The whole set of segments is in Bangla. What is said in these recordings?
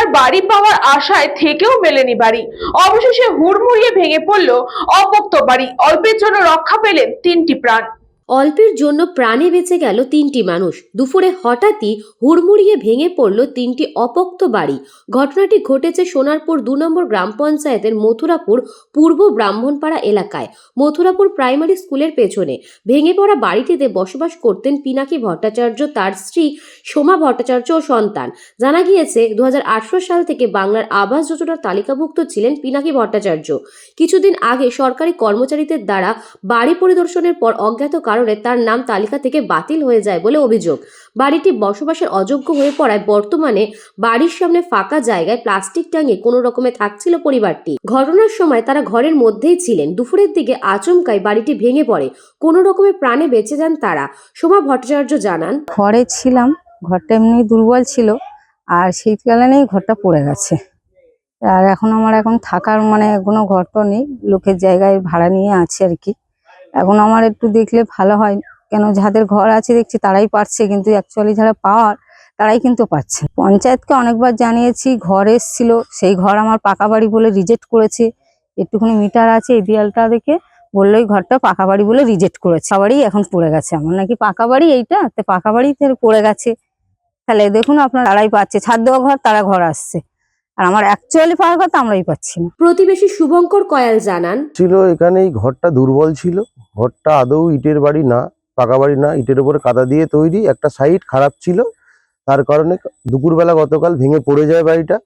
সোনার বাড়ি পাওয়ার আশায় থেকেও মেলেনি বাড়ি। অবশেষে হুড়মুড়িয়ে ভেঙে পড়ল অপোক্ত বাড়ি। অল্পের জন্য রক্ষা পেলেন 3টি প্রাণ। অল্পের জন্য প্রাণে বেঁচে গেল 3টি মানুষ। দুপুরে হঠাৎই হুড়মুড়িয়ে ভেঙে পড়ল 3টি অপোক্ত বাড়ি। ঘটনাটি ঘটেছে সোনারপুর 2 নম্বর গ্রাম পঞ্চায়েতের মথুরাপুর পূর্ব ব্রাহ্মণপাড়া এলাকায়, মথুরাপুর প্রাইমারি স্কুলের পেছনে। ভেঙে পড়া বাড়িটিতে বসবাস করতেন পিনাকি ভট্টাচার্য, তার স্ত্রী সোমা ভট্টাচার্য ও সন্তান। জানা গিয়েছে 2018 সাল থেকে বাংলার আবাস যোজনার তালিকাভুক্ত ছিলেন পিনাকি ভট্টাচার্য। কিছুদিন আগে সরকারি কর্মচারীদের দ্বারা বাড়ি পরিদর্শনের পর অজ্ঞাত কারণে তার নাম তালিকা থেকে বাতিল হয়ে যায় বলে অভিযোগ। বাড়িটি বসবাসের অযোগ্য হয়ে পড়ায় বর্তমানে বাড়ির সামনে ফাঁকা জায়গায় প্লাস্টিক টাঙিয়ে কোনো রকমে থাকছিল পরিবারটি। ঘটনার সময় তারা ঘরের মধ্যেই ছিলেন। দুপুরের দিকে আচমকাই বাড়িটি ভেঙে পড়ে। কোনো রকমে প্রাণে বেঁচে যান তারা। সোমা ভট্টাচার্য জানান, ঘরে ছিলাম, ঘরটা এমনি দুর্বল ছিল, আর শীতকালীনেই ঘরটা পড়ে গেছে। আর এখন থাকার কোনো ঘর তো নেই, লোকের জায়গায় ভাড়া নিয়ে আছে আর কি। এখন আমার একটু দেখলে ভালো হয়, কেন যাদের ঘর আছে দেখছি তারাই পাচ্ছে, কিন্তু অ্যাকচুয়ালি যারা পাওয়ার তারাই কিন্তু পাচ্ছে। পঞ্চায়েতকে অনেকবার জানিয়েছি, ঘর এসেছিল, সেই ঘর আমার পাকা বাড়ি বলে রিজেক্ট করেছে। একটুখানি মিটার আছে, এই দেয়ালটা দেখে বললো এই ঘরটা পাকা বাড়ি বলে রিজেক্ট করেছে। পাকা বাড়ি এখন পড়ে গেছে, আমার নাকি পাকা বাড়ি এইটা, তো পাকা বাড়িতে পড়ে গেছে। তাহলে দেখুন আপনার তারাই পাচ্ছে, ছাদ দেওয়া ঘর তারা ঘর আসছে, আর আমার অ্যাকচুয়ালি পাওয়ার কথা আমরাই পাচ্ছি না। প্রতিবেশী শুভঙ্কর কয়াল জানান, ছিল এখানে এই ঘরটা দুর্বল ছিল। ঘরটা আদৌ ইটের বাড়ি না, পাকা বাড়ি না, ইটের উপরে কাদা দিয়ে তৈরি। একটা সাইড খারাপ ছিল, তার কারণে দুপুরবেলা গতকাল ভেঙে পড়ে যায় বাড়িটা।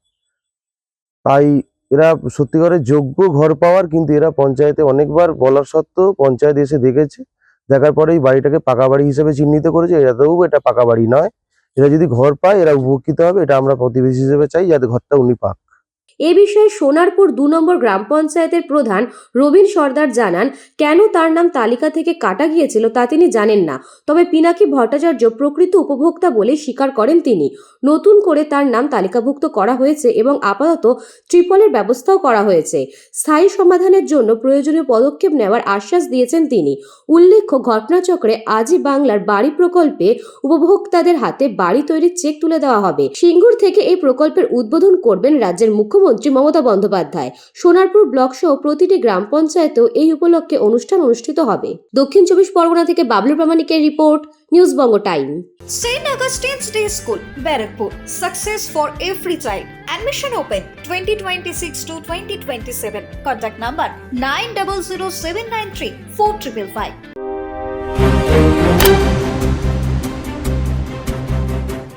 তাই এরা সত্যিকারের যোগ্য ঘর পাওয়ার, কিন্তু এরা পঞ্চায়েতে অনেকবার বলার সত্ত্বেও পঞ্চায়েত এসে দেখেছে, দেখার পরে এই বাড়িটাকে পাকা বাড়ি হিসেবে চিহ্নিত করেছে। এরাতেও এটা পাকা বাড়ি নয়, এরা যদি ঘর পায় এরা উপকৃত হবে। এটা আমরা প্রতিবেশী হিসেবে চাই যাতে ঘরটা উনি পাক। এ বিষয়ে সোনারপুর 2 নম্বর গ্রাম পঞ্চায়েতের প্রধান রবীন সর্দার জানান, কেন তার নাম তালিকা থেকে কাটা গিয়েছিল তা তিনি জানেন না। তবে পিনাকি ভট্টাচার্য প্রকৃত উপভোক্তা বলে স্বীকার করেন তিনি। নতুন করে তার নাম তালিকাভুক্ত করা হয়েছে এবং আপাতত ত্রিপলের ব্যবস্থাও করা হয়েছে। স্থায়ী সমাধানের জন্য প্রয়োজনীয় পদক্ষেপ নেওয়ার আশ্বাস দিয়েছেন তিনি। উল্লেখ্য, ঘটনাচক্রে আজই বাংলার বাড়ি প্রকল্পে উপভোক্তাদের হাতে বাড়ি তৈরির চেক তুলে দেওয়া হবে। সিঙ্গুর থেকে এই প্রকল্পের উদ্বোধন করবেন রাজ্যের মুখ্যমন্ত্রী মমতা বন্দ্যোপাধ্যায়। সোনারপুর ব্লক সহ প্রতিটি গ্রাম পঞ্চায়েতেও এই উপলক্ষে অনুষ্ঠান অনুষ্ঠিত হবে। দক্ষিণ 24 পরগনা থেকে Bablu প্রামাণিকের report, news Banga time. St. Augustine's Day School, Barrackpur. Success for every child. Admission open 2026 to 2027. Contact number 900793 4555.